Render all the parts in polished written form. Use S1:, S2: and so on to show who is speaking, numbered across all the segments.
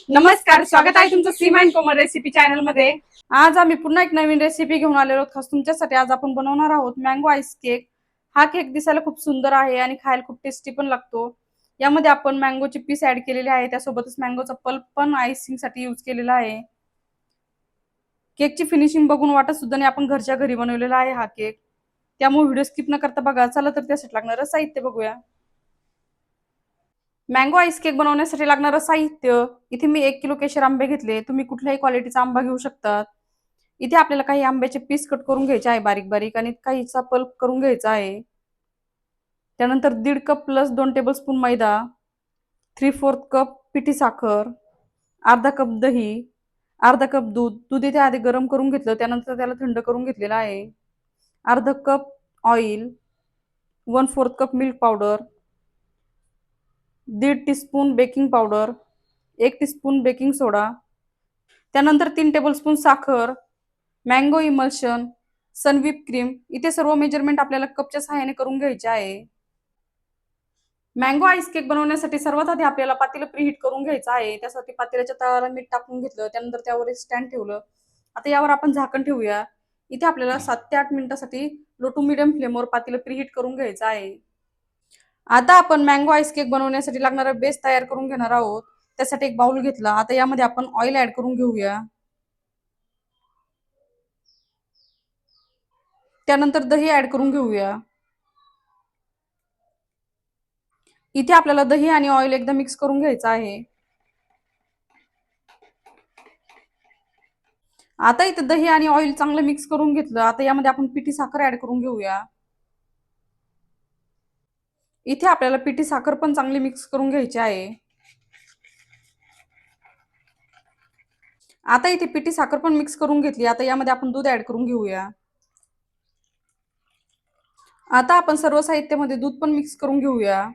S1: नमस्कार, स्वागत आहे तुमचं सीमा अँड कोमल रेसिपी चॅनल मध्ये। आज आम्ही पुन्हा एक नवीन रेसिपी घेऊन आलेलो आहोत खास तुमच्यासाठी। आज आपण बनवणार आहोत मँगो आईस केक। हा केक दिसायला खूप सुंदर आहे आणि खायला खूप टेस्टी पण लागतो। यामध्ये आपण मँगोचे पीस ऍड केलेले आहे, त्यासोबतच मँगोचा पल्प पण आयसिंग साठी यूज केलेला आहे। केकची फिनिशिंग बघून वाटत सुद्धा नाही आपण घरच्या घरी बनवलेला आहे हा केक, त्यामुळे व्हिडिओ स्किप न करता बघा। चला तर त्यासाठी लागणारं साहित्य बघूया। मँगो आईस केक बनवण्यासाठी लागणारं साहित्य, इथे मी 1 किलो केशर आंबे घेतले। तुम्ही कुठल्याही क्वालिटीचा आंबा घेऊ शकता। इथे आपल्याला काही आंब्याचे पीस कट करून घ्यायचे आहे बारीक बारीक, आणि काहीचा पल्प करून घ्यायचा आहे। त्यानंतर 1.5 कप प्लस 2 टेबलस्पून मैदा, 3/4 कप पिठी साखर, अर्धा कप दही, अर्धा कप दूध। दूध इथे आधी गरम करून घेतलं, त्यानंतर त्याला थंड करून घेतलेलं आहे। अर्धा cup oil, 1/4 cup milk powder, 1.5 teaspoon baking powder, 1 teaspoon baking soda, त्यानंतर 3 टेबलस्पून साखर, मँगो इमल्शन, सनविप क्रीम। इथे सर्व मेजरमेंट आपल्याला कपच्या सहाय्याने करून घ्यायचे आहे। मँगो आईस केक बनवण्यासाठी सर्वात आधी आपल्याला पातेलं प्रीहीट करून घ्यायचं आहे। त्यासाठी पातेल्याच्या तळाला मीठ टाकून घेतलं, त्यानंतर त्यावर एक स्टँड ठेवलं। आता यावर आपण झाकण ठेवूया। इथे आपल्याला 7 ते 8 मिनिटांसाठी लो टू मीडियम फ्लेमवर पातेलं प्रीहीट करून घ्यायचं आहे। आता आपण मँगो आईस केक बनवण्यासाठी लागणारा बेस तयार करून घेणार आहोत। त्यासाठी एक बाउल घेतला। आता यामध्ये आपण ऑइल ऍड करून घेऊया। त्यानंतर दही ऍड करून घेऊया। इथे आपल्याला दही आणि ऑइल एकदा मिक्स करून घ्यायचं आहे। आता इथे दही आणि ऑइल चांगलं मिक्स करून घेतलं। आता यामध्ये आपण पिठी साखर ऍड करून घेऊया। इथे आपल्याला पिठी साखर पण चांगली मिक्स करून घ्यायची आहे। आता इथे पिठी साखर पण मिक्स करून घेतली। आता यामध्ये आपण दूध ऍड करून घेऊया। आता आपण सर्व साहित्यामध्ये दूध पण मिक्स करून घेऊया।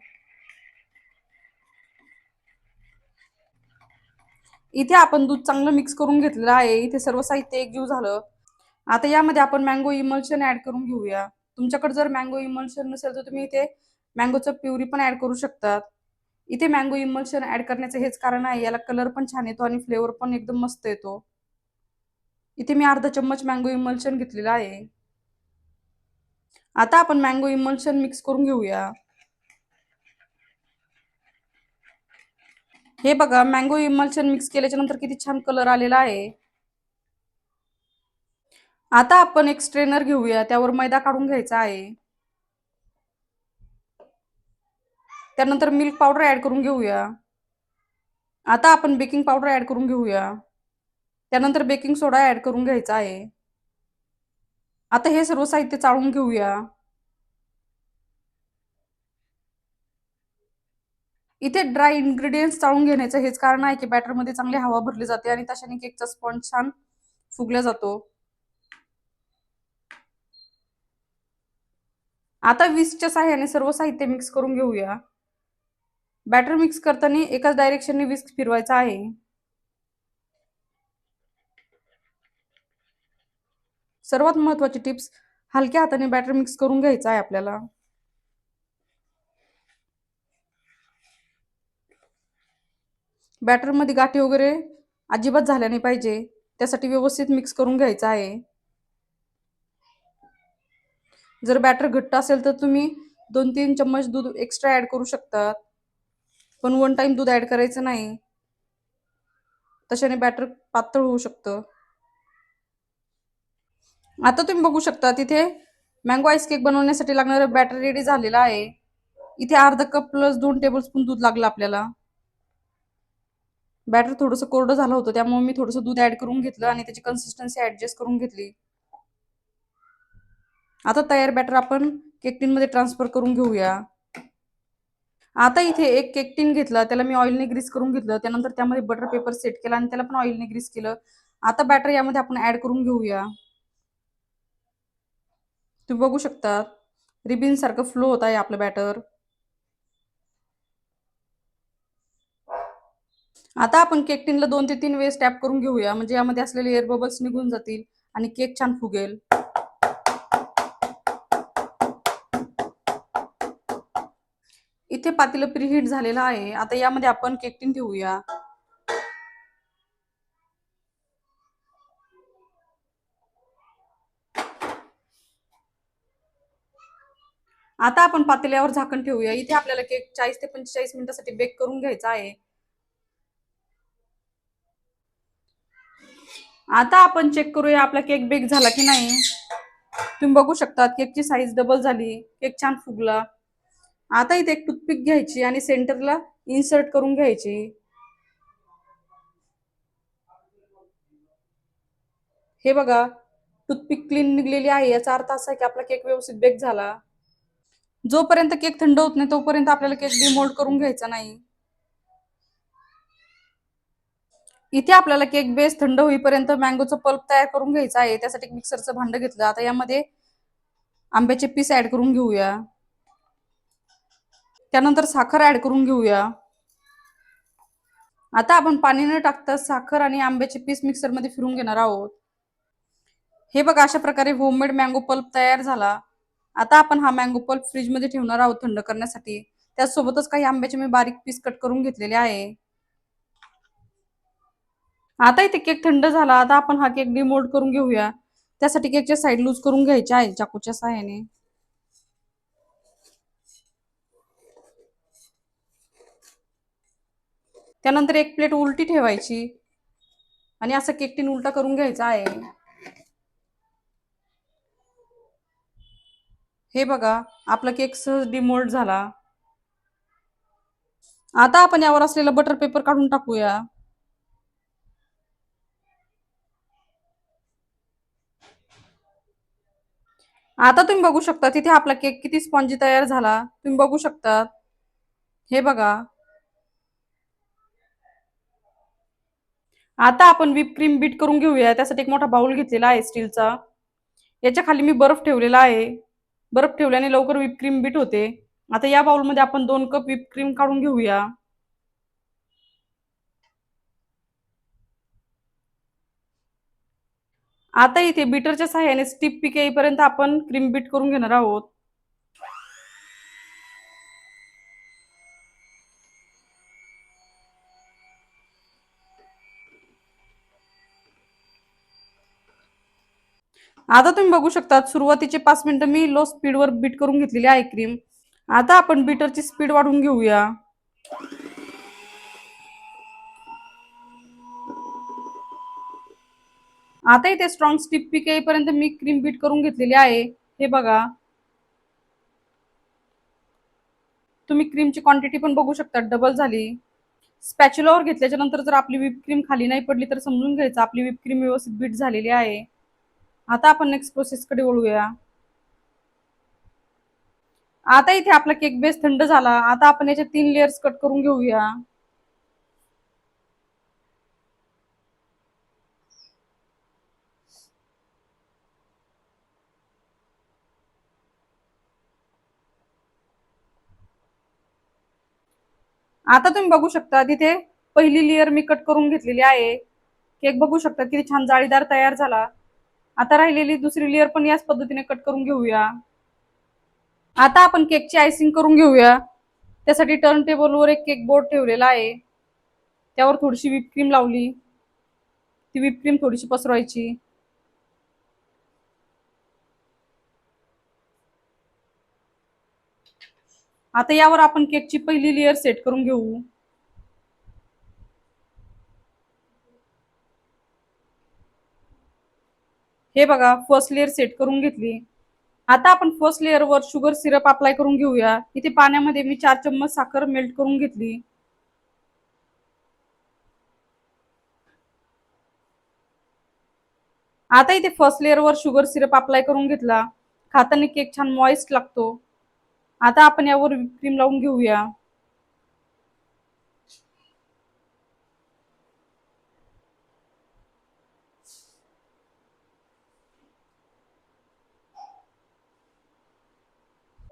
S1: इथे आपण दूध चांगलं मिक्स करून घेतलेलं आहे। इथे सर्व साहित्य एकजीव झालं। आता यामध्ये आपण मँगो इमल्शन ऍड करून घेऊया। तुमच्याकडे जर मँगो इमल्शन नसेल तर तुम्ही इथे मँगोचं प्युरी पण ऍड करू शकता। इथे मँगो इमल्शन ऍड करण्याचं हेच कारण आहे, याला कलर पण छान येतो आणि फ्लेवर पण एकदम मस्त येतो। इथे मी अर्धा चम्मच मँगो इमल्शन घेतलेला आहे। आता आपण मँगो इमल्शन मिक्स करून घेऊया। हे बघा, मँगो इमल्शन मिक्स केल्याच्या नंतर किती छान कलर आलेला आहे। आता आपण एक स्ट्रेनर घेऊया, त्यावर मैदा काढून घ्यायचा आहे। त्यानंतर मिल्क पावडर ऍड करून घेऊया। आता आपण बेकिंग पावडर ऍड करून घेऊया। त्यानंतर बेकिंग सोडा ऍड करून घ्यायचा आहे। आता हे सर्व साहित्य चाळून घेऊया। इथे ड्राय इन्ग्रेडियंट्स चाळून घेण्याचं हेच कारण आहे की बॅटरमध्ये चांगली हवा भरली जाते आणि तशाने केकचा स्पंज छान फुगला जातो। आता विस्कच्या सहाय्याने सर्व साहित्य मिक्स करून घेऊया। बॅटर मिक्स करताना एकाच डायरेक्शनने विस्क फिरवायचा आहे। सर्वात महत्त्वाची टिप्स, हलक्या हाताने बॅटर मिक्स करून घ्यायचा आहे आपल्याला। बॅटरमध्ये गाठी वगैरे अजिबात झाल्या नाही पाहिजे, त्यासाठी व्यवस्थित मिक्स करून घ्यायचं आहे। जर बॅटर घट्ट असेल तर तुम्ही 2-3 चम्मच दूध एक्स्ट्रा ऍड करू शकता, पण वन टाइम दूध ऍड करायचं नाही, तशाने बॅटर पातळ होऊ शकतं। आता तुम्ही बघू शकता तिथे मँगो आईस केक बनवण्यासाठी लागणारं बॅटर रेडी झालेलं आहे। इथे अर्धा कप प्लस 2 टेबलस्पून दूध लागलं आपल्याला। बॅटर थोडंसं कोरडं झालं होतं, त्यामुळे मी थोडंसं दूध ऍड करून घेतलं आणि त्याची कन्सिस्टन्सी ऍडजस्ट करून घेतली। आता तयार बॅटर आपण केक टिन मध्ये ट्रान्सफर करून घेऊया। आता इथे एक केक टिन घेतला, त्याला मी ऑइलने ग्रीस करून घेतलं। त्यानंतर त्यामध्ये बटर पेपर सेट केला आणि त्याला पण ऑइलने ग्रीस केलं। आता बॅटर यामध्ये आपण ऍड करून घेऊया। तुम्ही बघू शकता रिबिन सारखं फ्लो होत आहे आपलं बॅटर। आता आपण केक टिनला 2 ते 3 वेळेस टॅप करून घेऊया, म्हणजे यामध्ये असलेले एअर बबल्स निघून जातील आणि केक छान फुगेल। इथे पातेलं प्रीहीट झालेलं आहे। आता यामध्ये आपण केक टिन ठेवूया। आता आपण पातेल्यावर झाकण ठेवूया. इथे आपल्याला केक 40 ते 45 मिनिटांसाठी बेक करून घ्यायचा आहे. आता आपण चेक करूया आपला केक बेक झाला की नाही. तुम्ही बघू शकता केकची साईज डबल झाली, केक छान फुगला. आता इथे एक टूथपिक घ्यायची आणि सेंटरला इन्सर्ट करून घ्यायची. हे बघा, टूथपिक क्लीन निघलेली आहे, याचा अर्थ असा आहे की आपला केक व्यवस्थित बेक झाला. जोपर्यंत केक थंड होत नाही तोपर्यंत आपल्याला केक डिमोल्ड करून घ्यायचा नाही. इथे आपल्याला केक बेस थंड होईपर्यंत मँगोचं पल्प तयार करून घ्यायचं आहे. त्यासाठी मिक्सरचं भांड घेतलं. आता यामध्ये आंब्याचे पीस ऍड करून घेऊया. त्यानंतर साखर ऍड करून घेऊया. आता आपण पाणी न टाकता साखर आणि आंब्याचे पीस मिक्सरमध्ये फिरून घेणार आहोत. हे बघा, अशा प्रकारे होममेड मँगो पल्प तयार झाला. आता आपण हा मँगो पल्प फ्रीजमध्ये ठेवणार आहोत थंड करण्यासाठी. त्यासोबतच काही आंब्याचे मी बारीक पीस कट करून घेतलेले आहे. आता इथे केक थंड झाला. आता आपण हा केक डिमोल्ड करून घेऊया. त्यासाठी केकच्या साईड लूज करून घ्यायच्या आहे चाकूच्या सहाय्याने. त्यानंतर एक प्लेट उलटी ठेवायची आणि असा केक टीन उलटा करून घ्यायचा आहे. हे बघा, आपला केक सहज डिमोल्ड झाला. आता आपण यावर असलेला बटर पेपर काढून टाकूया. आता तुम्ही बघू शकता तिथे आपला केक किती स्पॉन्जी तयार झाला. तुम्ही बघू शकता. हे बघा. आता आपण व्हिप क्रीम बीट करून घेऊया. त्यासाठी एक मोठा बाउल घेतलेला आहे स्टीलचा. याच्या खाली मी बर्फ ठेवलेला आहे. बर्फ ठेवल्याने लवकर व्हिप क्रीम बीट होते. आता या बाउलमध्ये आपण 2 कप व्हिप क्रीम काढून घेऊया. आता इथे बीटरच्या सहाय्याने स्टिप पीक येईपर्यंत आपण क्रीम बीट करून घेणार आहोत. आता तुम्ही बघू शकता सुरुवातीचे 5 मिनिटं मी लो स्पीडवर बीट करून घेतलेली आहे क्रीम. आता आपण बीटरची स्पीड वाढवून घेऊया. आता इथे स्ट्रॉंग स्टिप पीक येईपर्यंत मी क्रीम बीट करून घेतलेली आहे. हे बघा, तुम्ही क्रीमची क्वांटिटी पण बघू शकता डबल झाली. स्पॅच्युलावर घेतल्याच्या नंतर जर आपली व्हिप क्रीम खाली नाही पडली तर समजून घ्यायचं आपली व्हिप क्रीम व्यवस्थित बीट झालेली आहे. आता आपण नेक्स्ट प्रोसेसकडे वळूया. आता इथे आपला केक बेस थंड झाला. आता आपण याचे 3 लेयर्स कट करून घेऊया. आता तुम्ही बघू शकता तिथे पहिली लेयर मी कट करून घेतलेली आहे. केक बघू शकता किती छान जाळीदार तयार झाला. आता राहिलेली दुसरी लेयर पण याच पद्धतीने कट करून घेऊया. आता आपण केकची आयसिंग करून घेऊया. त्यासाठी टर्न टेबलवर एक केक बोर्ड ठेवलेला आहे. त्यावर थोडीशी व्हिप क्रीम लावली. ती व्हिप क्रीम थोडीशी पसरवायची. आता यावर आपण केकची पहिली लेयर सेट करून घेऊ. हे बघा, फर्स्ट लेयर सेट करून घेतली. आता आपण फर्स्ट लेअरवर शुगर सिरप अप्लाय करून घेऊया. इथे पाण्यामध्ये मी 4 चम्मच साखर मेल्ट करून घेतली. आता इथे फर्स्ट लेअरवर शुगर सिरप अप्लाय करून घेतला. खाताना केक छान मॉइस्ट लागतो. आता आपण यावर व्हिप क्रीम लावून घेऊया.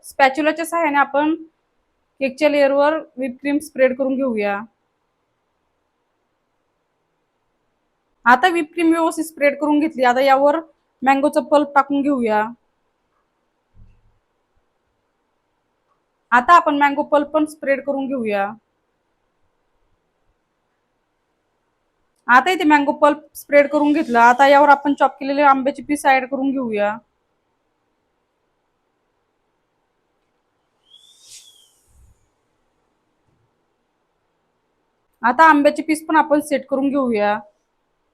S1: स्पॅच्युलाच्या सहाय्याने आपण केकच्या लेअरवर व्हिप क्रीम स्प्रेड करून घेऊया. आता व्हिप क्रीम व्यवस्थित स्प्रेड करून घेतली. आता यावर मँगोचा पल्प टाकून घेऊया. आता आपण मँगो पल्प पण स्प्रेड करून घेऊया. आता इथे मँगो पल्प स्प्रेड करून घेतला. आता यावर आपण चॉप केलेले आंब्याचे पीस ऍड करून घेऊया. आता आंब्याचे पीस पण आपण सेट करून घेऊया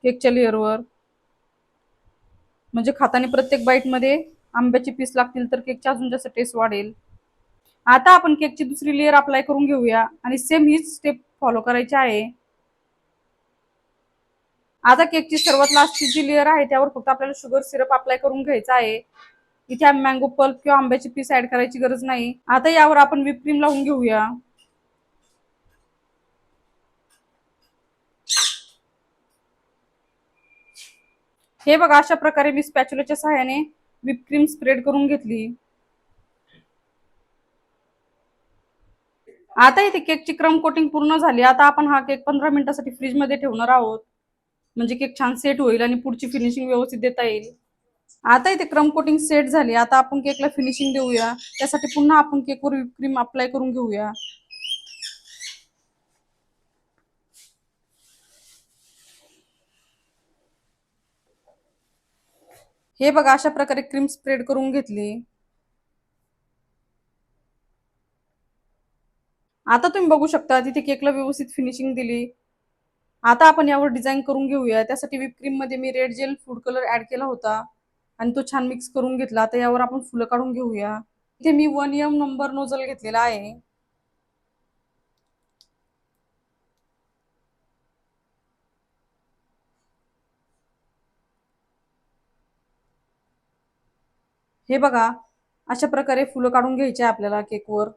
S1: केकच्या लेअरवर, म्हणजे खाताना प्रत्येक बाईट मध्ये आंब्याचे पीस लागतील तर केकची अजून जास्त टेस्ट वाढेल. आता आपण केकची दुसरी लेअर अप्लाय करून घेऊया आणि सेम हीच स्टेप फॉलो करायची आहे. आता केकची सर्वात लास्टची जी लेअर आहे त्यावर फक्त आपल्याला शुगर सिरप अप्लाय करून घ्यायचा आहे. इथे मँगो पल्प किंवा आंब्याचे पीस ऍड करायची गरज नाही. आता यावर आपण व्हिप क्रीम लावून घेऊया. हे बघा, अशा प्रकारे मी स्पॅच्युलाच्या सहाय्याने व्हिप क्रीम स्प्रेड करून घेतली. आता इथे केकची क्रम कोटिंग पूर्ण झाली. आता आपण हा केक 15 मिनिटांसाठी फ्रीज मध्ये ठेवणार आहोत, म्हणजे केक छान सेट होईल आणि पुढची फिनिशिंग व्यवस्थित देता येईल. आता इथे क्रम कोटिंग सेट झाली. आता आपण केकला फिनिशिंग देऊया. त्यासाठी पुन्हा आपण केकवर व्हिप क्रीम अप्लाय करून घेऊया. हे बघा, अशा प्रकारे क्रीम स्प्रेड करून घेतली. आता तुम्ही बघू शकता तिथे केकला व्यवस्थित फिनिशिंग दिली. आता आपण यावर डिझाईन करून घेऊया. त्यासाठी व्हिप क्रीम मध्ये मी red gel food colour add केला होता आणि तो छान मिक्स करून घेतला. आता यावर आपण फुलं काढून घेऊया. इथे मी 1M नंबर नोझल घेतलेला आहे. हे बघा, अशा प्रकारे फुलं काढून घ्यायची आपल्याला केकवर.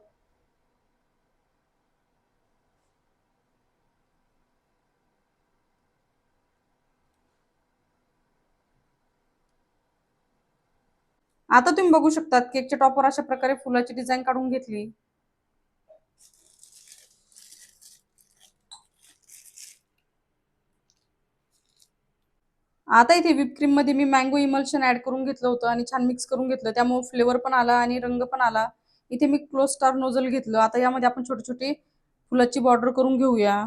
S1: आता तुम्ही बघू शकता केकच्या टॉपवर अशा प्रकारे फुलाची डिझाईन काढून घेतली. आता इथे व्हिप क्रीम मध्ये मी मँगो इमल्शन ऍड करून घेतलं होतं आणि छान मिक्स करून घेतलं. त्यामुळे फ्लेवर पण आला आणि रंग पण आला. इथे मी क्लोज स्टार नोझल घेतलं. आता यामध्ये आपण छोटे छोटे फुलाची बॉर्डर करून घेऊया.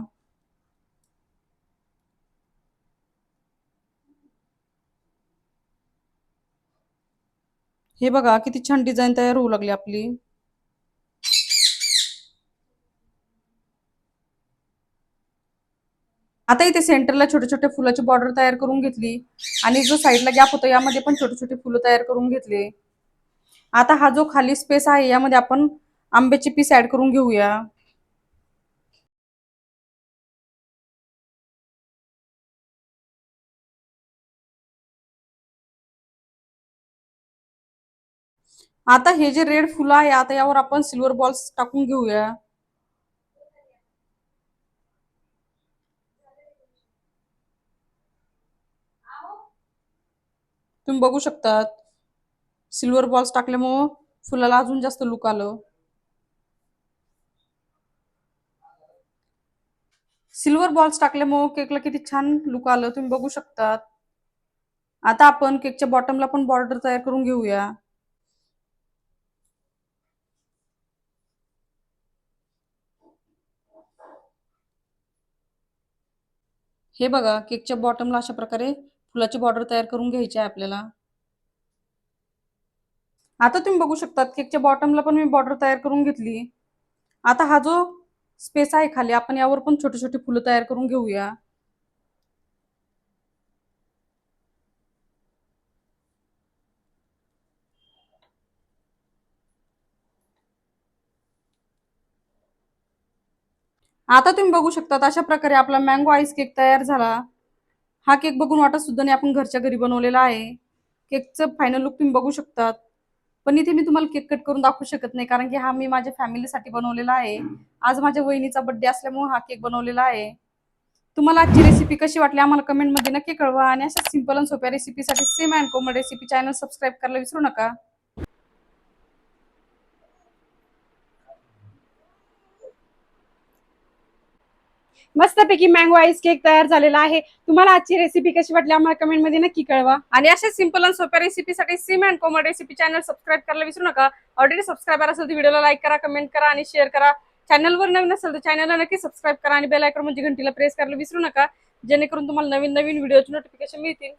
S1: हे बघा, किती छान डिझाईन तयार होऊ लागली आपली. आता इथे सेंटरला छोटे छोटे फुलाची बॉर्डर तयार करून घेतली आणि जो साईडला गॅप होता यामध्ये पण छोटे छोटे फुलं तयार करून घेतले. आता हा जो खाली स्पेस आहे यामध्ये आपण आंब्याचे पीस ऍड करून घेऊया. आता हे जे रेड फुलं आहे आता यावर आपण सिल्वर बॉल्स टाकून घेऊया. तुम्ही बघू शकता सिल्वर बॉल्स टाकल्यामुळं फुलाला अजून जास्त लुक आलं. सिल्वर बॉल्स टाकल्यामुळे केकला किती छान लुक आलं तुम्ही बघू शकता. आता आपण केकच्या बॉटमला पण बॉर्डर तयार करून घेऊया. हे बघा, केकच्या बॉटमला अशा प्रकारे फुलाची बॉर्डर तयार करून घ्यायची आहे आपल्याला. आता तुम्ही बघू शकता केकच्या बॉटमला पण मी बॉर्डर तयार करून घेतली. आता हा जो स्पेस आहे खाली आपण यावर पण छोटे छोटे फुलं तयार करून घेऊया. आता तुम्ही बघू शकता अशा प्रकारे आपला मँगो आईस केक तयार झाला. हा केक बघून वाटत सुद्धा नाही आपण घरच्या घरी बनवलेला आहे. केकचं फायनल लुक तुम्ही बघू शकता. पण इथे मी तुम्हाला केक कट करून दाखवू शकत नाही कारण की हा मी माझ्या फॅमिलीसाठी बनवलेला आहे. आज माझ्या वहिनीचा बर्थडे असल्यामुळे हा केक बनवलेला आहे. तुम्हाला आजची रेसिपी कशी वाटली आम्हाला कमेंटमध्ये नक्की कळवा आणि अशा सिंपल आणि सोप्या रेसिपीसाठी Sam and Komal recipe channel subscribe करायला विसरू नका. मस्तपैकी मँगो आईस केक तयार झालेला आहे. तुम्हाला आजची रेसिपी कशी वाटली आम्हाला कमेंटमध्ये नक्की कळवा आणि अशा सिंपल आणि सोप्या रेसिपीसाठी Sim and Komal recipe channel subscribe करायला विसरू नका. ऑलरेडी सबस्क्रायबर असेल तर व्हिडिओला लाईक करा, कमेंट करा आणि शेअर करा. चॅनलवर नवीन असेल तर चॅनलला नक्की सबस्क्राईब करा आणि बेल आयकॉन म्हणजे घंटीला प्रेस करायला विसरू नका, जेणेकरून तुम्हाला नवीन नवीन व्हिडिओची नोटिफिकेशन मिळतील.